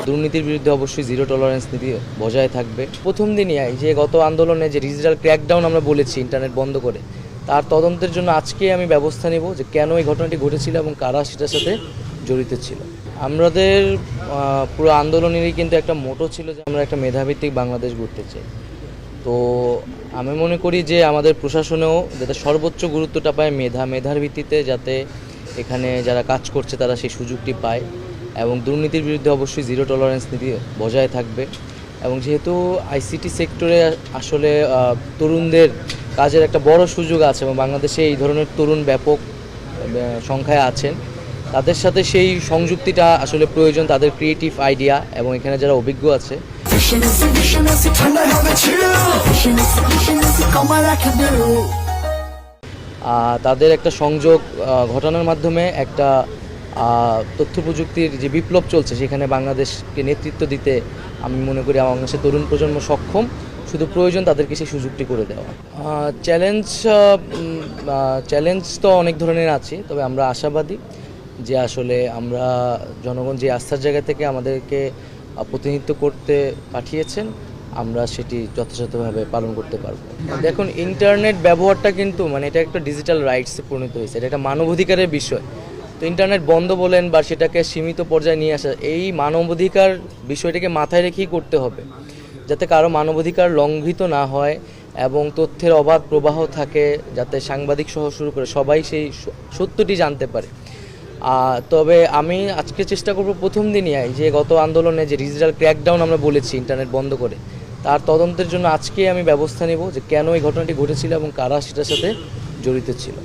দুর্নীতির বিরুদ্ধে অবশ্যই জিরো টলারেন্স নীতি বজায় থাকবে। প্রথম দিনই যে গত আন্দোলনে যে ডিজিটাল ক্র্যাকডাউন আমরা বলেছি ইন্টারনেট বন্ধ করে, তার তদন্তের জন্য আজকে আমি ব্যবস্থা নেব যে কেন এই ঘটনাটি ঘটেছিল এবং কারা সেটার সাথে জড়িত ছিল। আমাদের পুরো আন্দোলনেরই কিন্তু একটা মোটো ছিল যে আমরা একটা মেধাভিত্তিক বাংলাদেশ গড়তে চাই। তো আমি মনে করি যে আমাদের প্রশাসনেও যাতে সর্বোচ্চ গুরুত্বটা পায় মেধার ভিত্তিতে, যাতে এখানে যারা কাজ করছে তারা সেই সুযোগটি পায় এবং দুর্নীতির বিরুদ্ধে অবশ্যই জিরো টলারেন্স নীতি বজায় থাকবে। এবং যেহেতু আইসিটি সেক্টরে আসলে তরুণদের কাজের একটা বড় সুযোগ আছে এবং বাংলাদেশে এই ধরনের তরুণ ব্যাপক সংখ্যায় আছেন, তাদের সাথে সেই সংযুক্তিটা আসলে প্রয়োজন, তাদের ক্রিয়েটিভ আইডিয়া এবং এখানে যারা অভিজ্ঞ আছে তাদের একটা সংযোগ ঘটানোর মাধ্যমে একটা তথ্য প্রযুক্তির যে বিপ্লব চলছে সেখানে বাংলাদেশকে নেতৃত্ব দিতে আমি মনে করি বাংলাদেশের তরুণ প্রজন্ম সক্ষম, শুধু প্রয়োজন তাদেরকে সেই সুযোগটি করে দেওয়া। চ্যালেঞ্জ তো অনেক ধরনের আছে, তবে আমরা আশাবাদী যে আসলে আমরা জনগণ যে আস্থার জায়গা থেকে আমাদেরকে প্রতিনিধিত্ব করতে পাঠিয়েছেন আমরা সেটি যথাযথভাবে পালন করতে পারবো। দেখুন, ইন্টারনেট ব্যবহারটা কিন্তু এটা একটা ডিজিটাল রাইটসে পরিণত হয়েছে, এটা একটা মানবাধিকারের বিষয়। তো ইন্টারনেট বন্ধ বলেন বা সেটাকে সীমিত পর্যায়ে নিয়ে আসা, এই মানবাধিকার বিষয়টিকে মাথায় রেখেই করতে হবে, যাতে কারো মানবাধিকার লঙ্ঘিত না হয় এবং তথ্যের অবাধ প্রবাহ থাকে, যাতে সাংবাদিক সহ শুরু করে সবাই সেই সত্যটি জানতে পারে। তবে আমি আজকে চেষ্টা করব প্রথম দিনই যে গত আন্দোলনে যে ডিজিটাল ক্র্যাকডাউন আমরা বলেছি ইন্টারনেট বন্ধ করে, তার তদন্তের জন্য আজকে আমি ব্যবস্থা নেব যে কেন এই ঘটনাটি ঘটেছিল এবং কারা সেটার সাথে জড়িত ছিল।